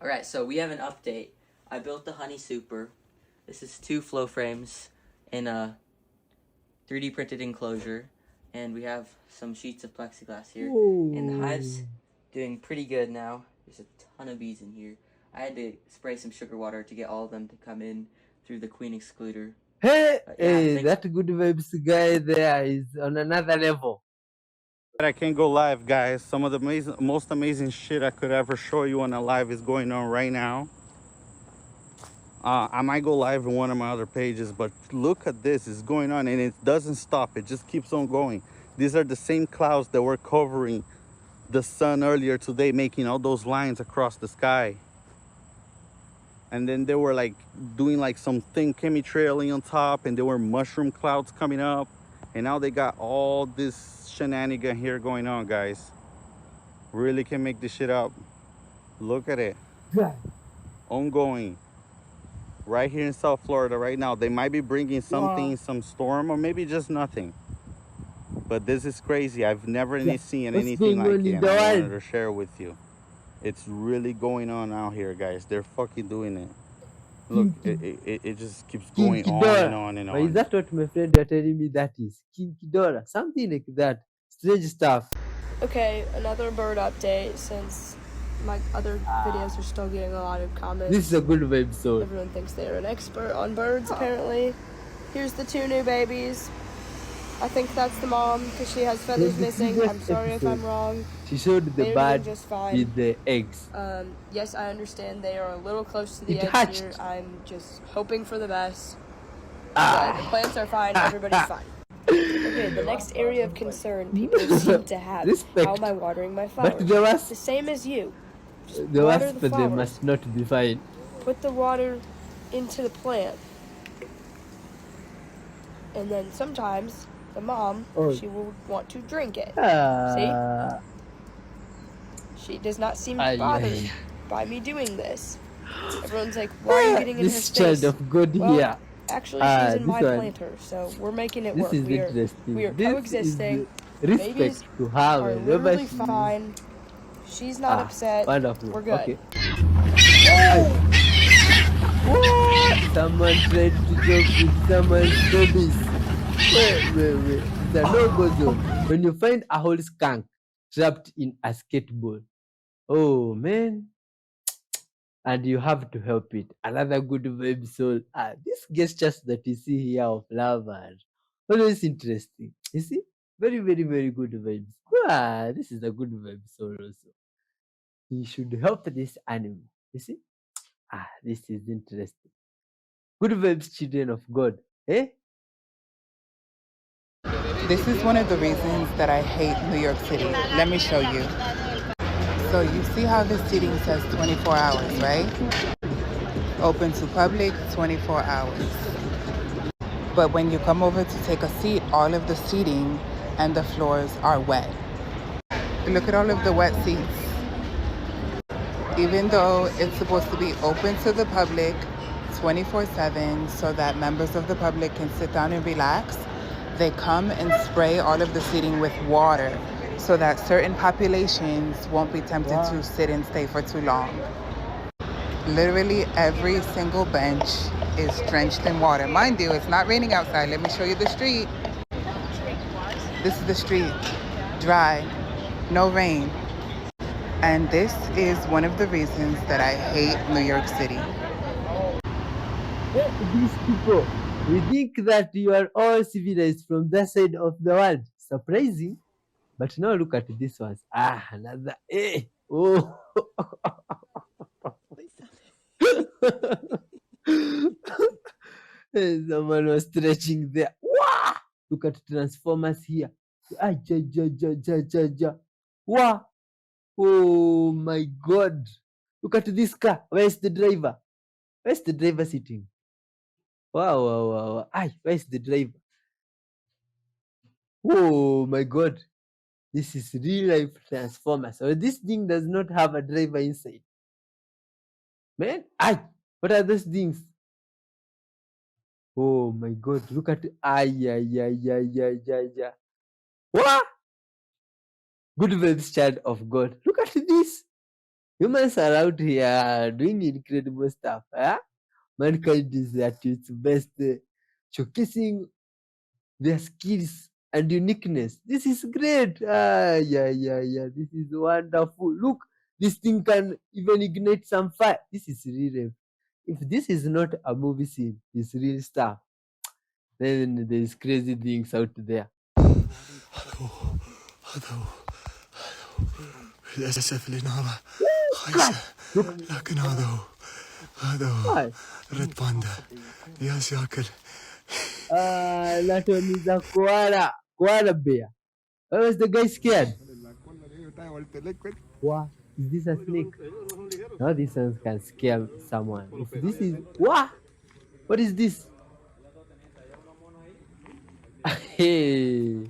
Alright, so we have an update. I built the honey super. This is 2 flow frames in a 3D printed enclosure. And we have some sheets of plexiglass here. Ooh. And the hive's doing pretty good now. There's a ton of bees in here. I had to spray some sugar water to get all of them to come in through the queen excluder. Hey, Yeah, that good vibes guy there is on another level. I can't go live, guys. Some of the most amazing shit I could ever show you on a live is going on right now. I might go live in one of my other pages, but look at this. It's going on and it doesn't stop. It just keeps on going. These are the same clouds that were covering the sun earlier today, making all those lines across the sky. And then they were like doing like some thin chemitrailing on top, and there were mushroom clouds coming up. And now they got all this shenanigan here going on, guys. Really can make this shit up. Look at it. Ongoing. Right here in South Florida right now. They might be bringing something, some storm, or maybe just nothing. But this is crazy. I've never seen anything like it, and I wanted to share with you. It's really going on out here, guys. They're fucking doing it. Look, it just keeps going on and on and on. Is that what my friend you're telling me that is? Kinky Dora, something like that. Strange stuff. Okay, another bird update since my other videos are still getting a lot of comments. This is a good vibe zone. Everyone thinks they're an expert on birds, apparently. Here's the 2 new babies. I think that's the mom because she has feathers missing. I'm sorry if I'm wrong. She showed the bird just fine. with the eggs. Yes, I understand they are a little close to the edge here. I'm just hoping for the best. The plants are fine. Everybody's fine. Okay, the next area of concern people seem to have. How am I watering my flowers? But the wasp, the same as you. Just the water wasp, the they flowers. must not be fine. Put the water into the plant. And then sometimes the mom, she will want to drink it. See? She does not seem bothered by me doing this. Everyone's like, why are you getting in her space? This child of God here. Actually, she's in my planter, so we're making it work. We are coexisting. Respect to have are literally fine. She's not upset. Wonderful. We're good. Okay. Someone tried to joke with someone's babies. Wait. It's a no-go zone. When you find a whole skunk trapped in a skateboard, oh man, and you have to help it. Another good vibe soul. These gestures that you see here of love are always interesting. You see? Very, very, very good vibes. This is a good vibe soul also. You should help this animal. You see? This is interesting. Good vibes, children of God. Eh? This is one of the reasons that I hate New York City. Let me show you. So you see how the seating says 24 hours, right? Open to public, 24 hours. But when you come over to take a seat, all of the seating and the floors are wet. Look at all of the wet seats. Even though it's supposed to be open to the public 24/7 so that members of the public can sit down and relax, they come and spray all of the seating with water so that certain populations won't be tempted to sit and stay for too long. Literally every single bench is drenched in water. Mind you, it's not raining outside. Let me show you the street. This is the street. Dry. No rain. And this is one of the reasons that I hate New York City. These people, we think that you are all civilized from that side of the world. Surprising. But now look at this one. Another. Oh. Someone was stretching there. Wow! Look at transformers here. Wow! Oh my God! Look at this car. Where's the driver? Where's the driver sitting? Wow! Where's the driver? Oh my God! This is real life transformer. So this thing does not have a driver inside. Man, what are those things? Oh my God, look at What? Good vibes, child of God. Look at this. Humans are out here doing incredible stuff. Mankind is at its best, showcasing their skills and uniqueness. This is great. Yeah. This is wonderful. Look, this thing can even ignite some fire. This is real. If this is not a movie scene, it's real stuff. Then there's crazy things out there. God, look. Why? That one is a koala bear. Why was the guy scared? What? Is this a snake? Now this one can scare someone. If this is what is this? Hey,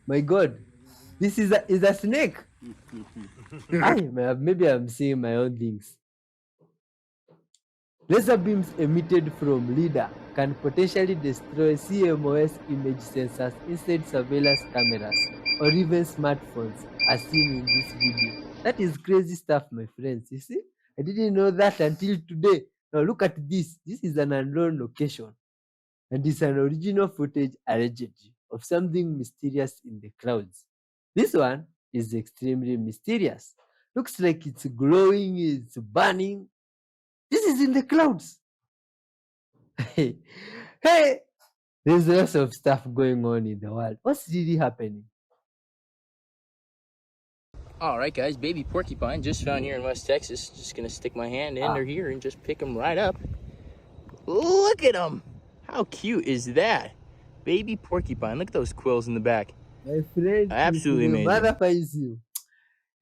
my God, this is a snake. Maybe I'm seeing my own things. Laser beams emitted from LIDAR can potentially destroy CMOS image sensors inside surveillance cameras or even smartphones, as seen in this video. That is crazy stuff, my friends. You see, I didn't know that until today. Now look at this. This is an unknown location, and it's an original footage allegedly of something mysterious in the clouds. This one is extremely mysterious. Looks like it's glowing, it's burning. This is in the clouds. Hey, there's lots of stuff going on in the world. What's really happening? Alright guys, baby porcupine just found here in West Texas. Just gonna stick my hand in here and just pick them right up. Look at them! How cute is that? Baby porcupine, look at those quills in the back. My friend, absolutely amazing. Mother finds you.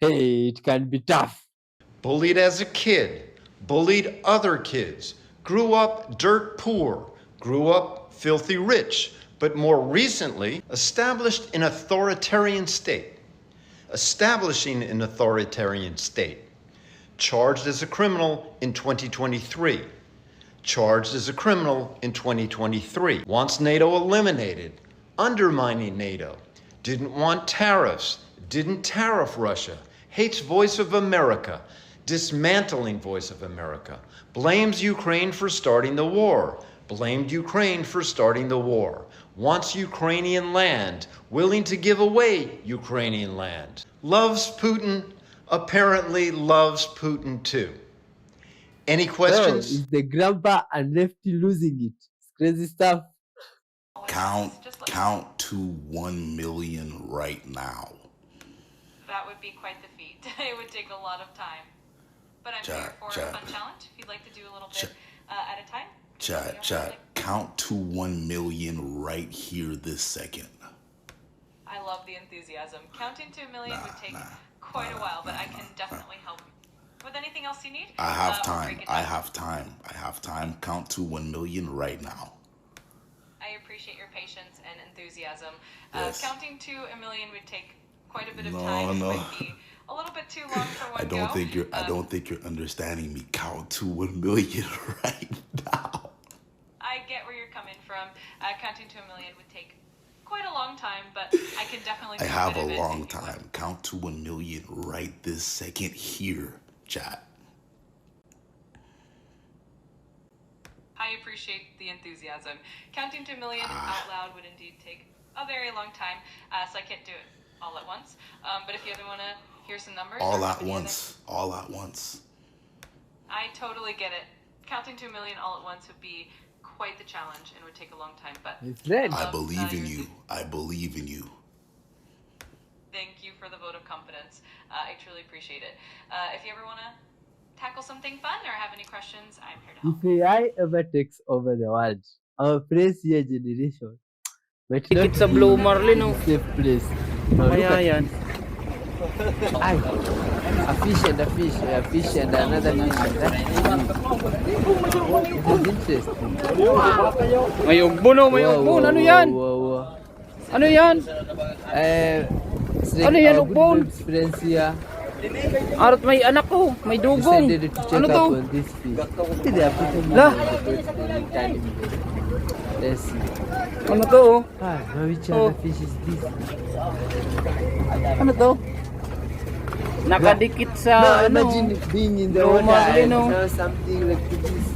Hey, it can be tough. Bullied as a kid, bullied other kids, grew up dirt poor, grew up filthy rich, but more recently established an authoritarian state. Establishing an authoritarian state. Charged as a criminal in 2023. Charged as a criminal in 2023. Wants NATO eliminated. Undermining NATO. Didn't want tariffs. Didn't tariff Russia. Hates Voice of America. Dismantling Voice of America. Blames Ukraine for starting the war. Blamed Ukraine for starting the war. Wants Ukrainian land, willing to give away Ukrainian land. Loves Putin, apparently loves Putin too. Any questions? Is the grandpa and lefty losing it? It's crazy stuff. Count to 1 million right now. That would be quite the feat. It would take a lot of time. But I'm here for a fun challenge. If you'd like to do a little bit at a time. Chat, count to 1 million right here this second. I love the enthusiasm. Counting to 1 million would take quite a while, but I can definitely help. With anything else you need? I have time. Count to 1 million right now. I appreciate your patience and enthusiasm. Yes. Counting to 1 million would take quite a bit of time. No. It might be a little bit too long for one I don't think you're understanding me. Count to 1 million right now. I get where you're coming from. Counting to 1 million would take quite a long time, but I can definitely do I have a long time. Count to 1 million right this second here, chat. I appreciate the enthusiasm. Counting to 1 million out loud would indeed take a very long time, so I can't do it all at once. But if you ever want to hear some numbers... All at once. I totally get it. Counting to 1 million all at once would be quite the challenge and would take a long time, but... I believe in you. Thank you for the vote of confidence. I truly appreciate it. If you ever want to tackle something fun or have any questions, I'm here to help. If AI ever takes over the world, our here generation might not It's a blue marlin, no? safe place. No, look at yan. Ay, a fish and another fish. This is interesting. May ugbo, no? May ugbo. Ano yan? Wow. Ano yan? It's like Ano yan, our ugbo? good friends here Arat may anak ko. May dugong. decided to check Ano up to? on this fish. See, they are putting Lah. it. Let's see. Ano to? Now which other fish is this? Ano to? Nakadikit sa Now imagine being in the water and no. now something like this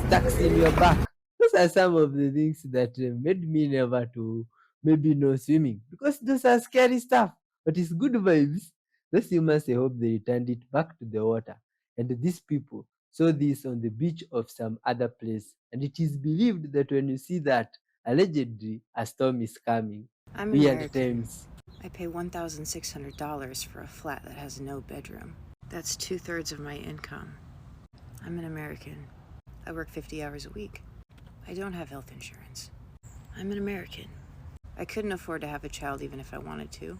stuck in your back. Those are some of the things that made me never to maybe no swimming because those are scary stuff. But it's good vibes. Those humans, I hope they returned it back to the water. And these people saw this on the beach of some other place. And it is believed that when you see that, allegedly a storm is coming. I'm an Weird American. times. I pay $1,600 for a flat that has no bedroom. That's 2/3 of my income. I'm an American. I work 50 hours a week. I don't have health insurance. I'm an American. I couldn't afford to have a child even if I wanted to.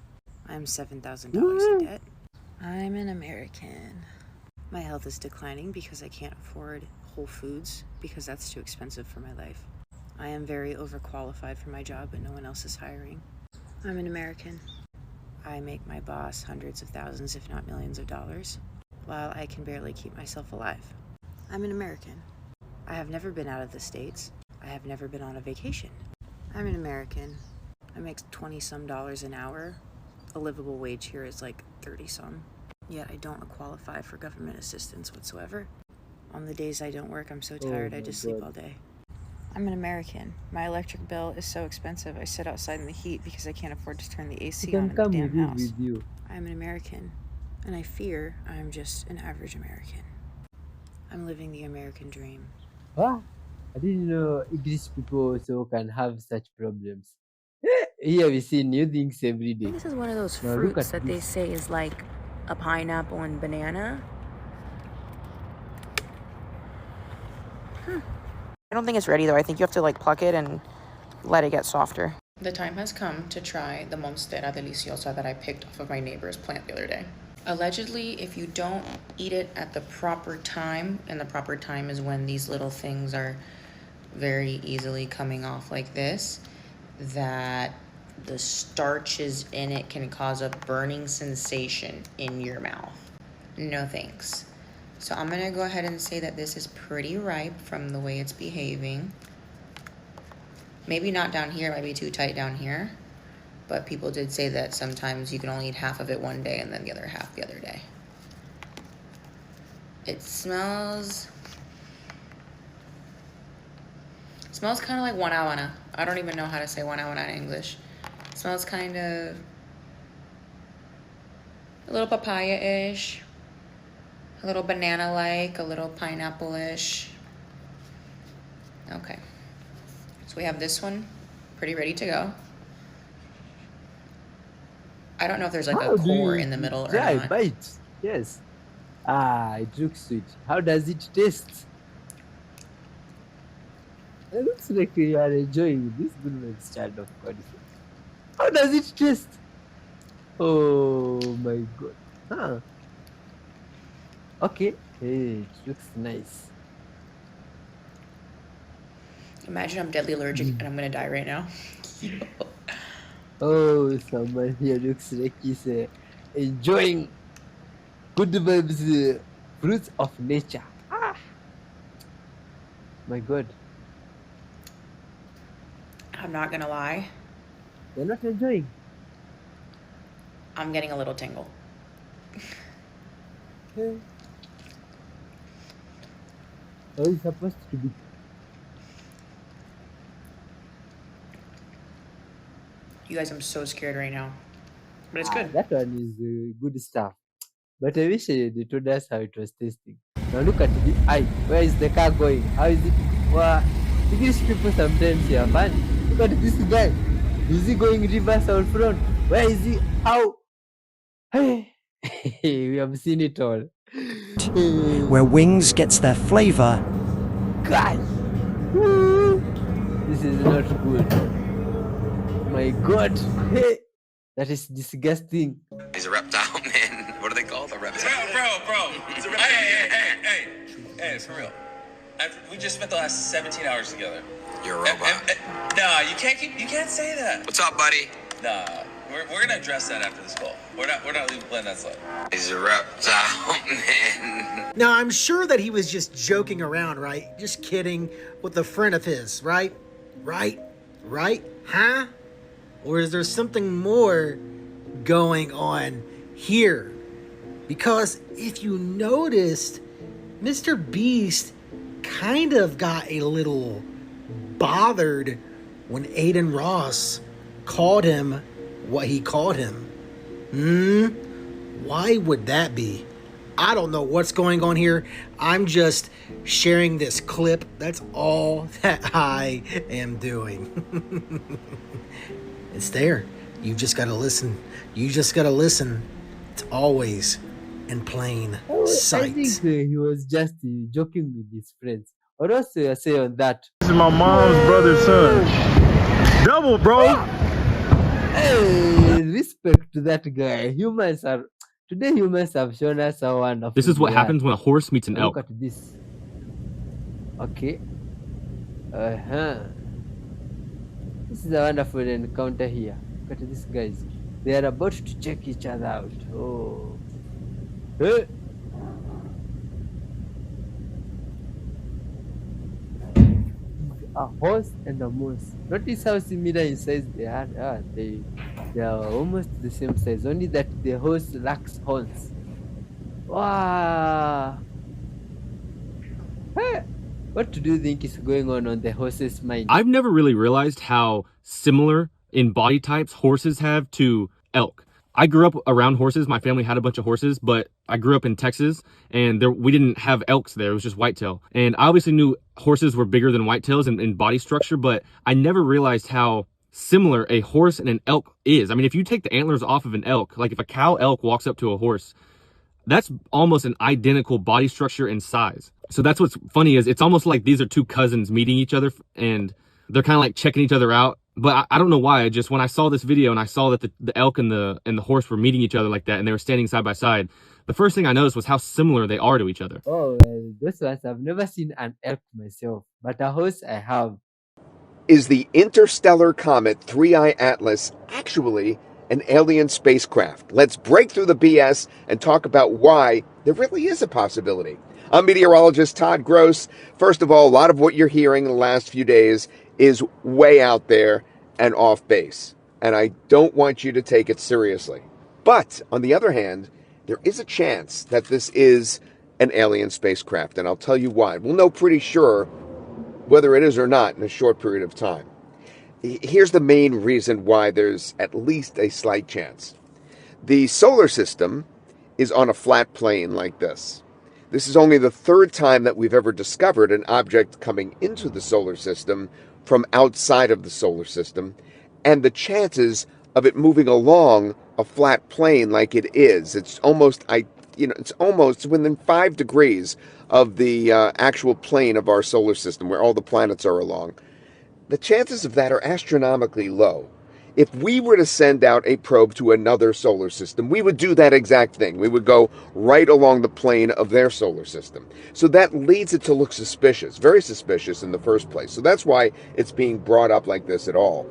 I'm $7,000 in debt. I'm an American. My health is declining because I can't afford Whole Foods because that's too expensive for my life. I am very overqualified for my job, but no one else is hiring. I'm an American. I make my boss hundreds of thousands, if not millions of dollars, while I can barely keep myself alive. I'm an American. I have never been out of the States. I have never been on a vacation. I'm an American. I make $20-some an hour. A livable wage here is like 30-some. Yet I don't qualify for government assistance whatsoever. On the days I don't work, I'm so tired I just sleep all day. I'm an American. My electric bill is so expensive I sit outside in the heat because I can't afford to turn the AC on in the damn house. With you. I'm an American, and I fear I'm just an average American. I'm living the American dream. Ah, I didn't know English people also can have such problems. Here we see new things every day. This is one of those Now look fruits at that they this. say is like a pineapple and banana. I don't think it's ready though. I think you have to like pluck it and let it get softer. The time has come to try the Monstera Deliciosa that I picked off of my neighbor's plant the other day. Allegedly, if you don't eat it at the proper time, and the proper time is when these little things are very easily coming off like this, that the starches in it can cause a burning sensation in your mouth. No thanks. So I'm gonna go ahead and say that this is pretty ripe from the way it's behaving. Maybe not down here, it might be too tight down here. But people did say that sometimes you can only eat half of it one day and then the other half the other day. It smells kind of like guanábana. I don't even know how to say guanábana in English. It smells kind of a little papaya-ish, a little banana-like, a little pineapple-ish. Okay, so we have this one pretty ready to go. I don't know if there's like a core in the middle or not. Bite. Yes. Ah, it looks sweet. How does it taste? It looks like you are enjoying this goodness, child of God. How does it taste? Oh my God. Huh. Okay. Hey, it looks nice. Imagine I'm deadly allergic and I'm gonna die right now. Oh, someone here looks like he's enjoying good vibes, fruits of nature. Ah. My God. I'm not gonna lie. You're not enjoying. I'm getting a little tingle. Okay. How is it supposed to be? You guys, I'm so scared right now. But it's good. That one is good stuff. But I wish they told us how it was tasting. Now look at the eye. Where is the car going? How is it? Well, English people sometimes they are funny. Look at this guy. Is he going reverse or front? Where is he? How? Hey, we have seen it all. Where wings gets their flavor. God, this is not good. My God, hey, that is disgusting. He's a reptile, man. What do they call the reptile? Bro. Hey, for real. We just spent the last 17 hours together. You're a robot. Nah, you can't say that. What's up, buddy? Nah, we're gonna address that after this call. We're not letting that slide. He's a reptile, man. Now, I'm sure that he was just joking around, right? Just kidding with a friend of his, right? Right? Huh? Or is there something more going on here? Because if you noticed, Mr. Beast kind of got a little bothered when Aiden Ross called him what he called him. Why would that be? I don't know what's going on here. I'm just sharing this clip. That's all that I am doing. It's there. You just got to listen. You just got to listen. It's always in plain sight. I think he was just joking with his friends. What else do you say on that? This is my mom's brother's son. Double, bro. Hey, respect to that guy. Today humans have shown us how wonderful. This is what happens when a horse meets an elk. Look at this. Okay. This is a wonderful encounter here. Look at these guys. They are about to check each other out. Oh. Hey. A horse and a moose. Notice how similar in size they are. They are almost the same size, only that the horse lacks horns. Wow. Hey. What do you think is going on the horse's mind? I've never really realized how similar in body types horses have to elk. I grew up around horses. My family had a bunch of horses, but I grew up in Texas and we didn't have elks there. It was just whitetail. And I obviously knew horses were bigger than whitetails in body structure, but I never realized how similar a horse and an elk is. I mean, if you take the antlers off of an elk, like if a cow elk walks up to a horse, that's almost an identical body structure and size. So that's what's funny is it's almost like these are two cousins meeting each other and they're kind of like checking each other out. But I don't know why. Just when I saw this video and I saw that the elk and the horse were meeting each other like that and they were standing side by side, the first thing I noticed was how similar they are to each other. Oh, well, those ones I've never seen an elk myself, but a horse I have. Is the Interstellar comet 3I Atlas actually an alien spacecraft? Let's break through the BS and talk about why there really is a possibility. I'm meteorologist Todd Gross. First of all, a lot of what you're hearing in the last few days is way out there and off base, and I don't want you to take it seriously. But, on the other hand, there is a chance that this is an alien spacecraft, and I'll tell you why. We'll know pretty sure whether it is or not in a short period of time. Here's the main reason why there's at least a slight chance. The solar system is on a flat plane like this. This is only the third time that we've ever discovered an object coming into the solar system from outside of the solar system, and the chances of it moving along a flat plane like it is, it's almost within 5 degrees of the actual plane of our solar system where all the planets are along. The chances of that are astronomically low. If we were to send out a probe to another solar system, we would do that exact thing. We would go right along the plane of their solar system. So that leads it to look suspicious, very suspicious in the first place. So that's why it's being brought up like this at all.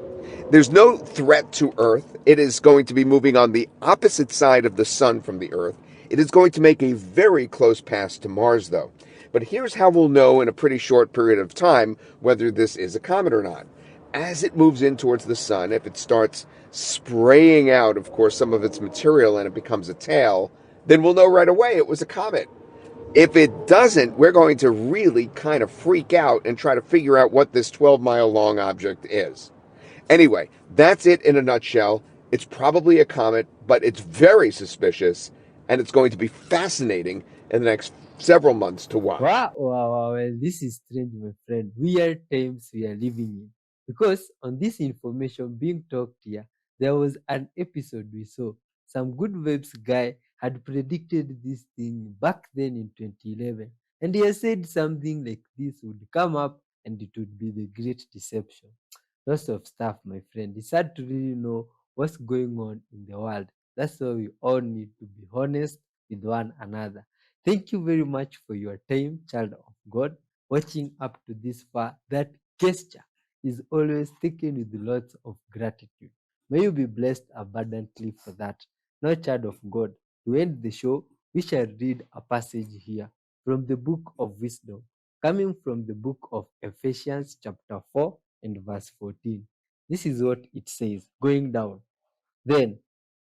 There's no threat to Earth. It is going to be moving on the opposite side of the sun from the Earth. It is going to make a very close pass to Mars, though. But here's how we'll know in a pretty short period of time whether this is a comet or not. As it moves in towards the sun, if it starts spraying out, of course, some of its material and it becomes a tail, then we'll know right away it was a comet. If it doesn't, we're going to really kind of freak out and try to figure out what this 12-mile-long object is. Anyway, that's it in a nutshell. It's probably a comet, but it's very suspicious, and it's going to be fascinating in the next several months to watch. Wow, well, this is strange, my friend. Weird times we are living in. Because on this information being talked here, there was an episode we saw. Some good vibes guy had predicted this thing back then in 2011. And he has said something like this would come up and it would be the great deception. Lots of stuff, my friend. It's hard to really know what's going on in the world. That's why we all need to be honest with one another. Thank you very much for your time, child of God, watching up to this far. That gesture is always taken with lots of gratitude. May you be blessed abundantly for that. Now, child of God, to end the show, we shall read a passage here from the book of wisdom, coming from the book of Ephesians chapter 4 and verse 14. This is what it says, going down. Then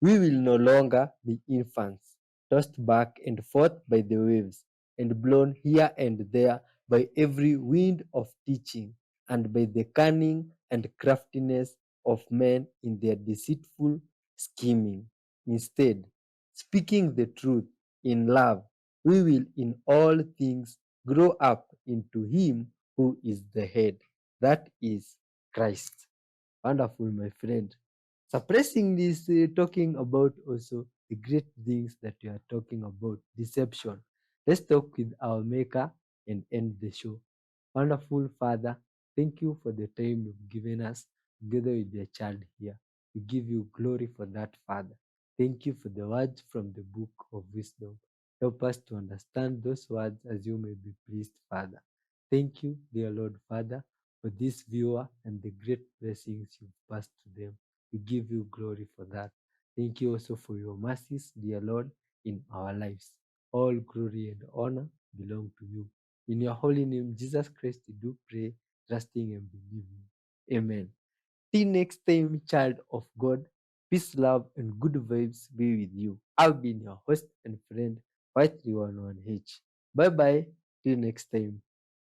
we will no longer be infants, tossed back and forth by the waves, and blown here and there by every wind of teaching, and by the cunning and craftiness of men in their deceitful scheming. Instead, speaking the truth in love, we will in all things grow up into Him who is the head, that is Christ. Wonderful, my friend. Suppressing this, talking about also the great things that we are talking about, deception. Let's talk with our Maker and end the show. Wonderful Father, thank you for the time you've given us together with your child here. We give you glory for that, Father. Thank you for the words from the book of wisdom. Help us to understand those words as you may be pleased, Father. Thank you, dear Lord Father, for this viewer and the great blessings you've passed to them. We give you glory for that. Thank you also for your mercies, dear Lord, in our lives. All glory and honor belong to you. In your holy name, Jesus Christ, we do pray, trusting and believing. Amen. Till next time, child of God, peace, love, and good vibes be with you. I've been your host and friend, White 311H. Bye bye. Till next time.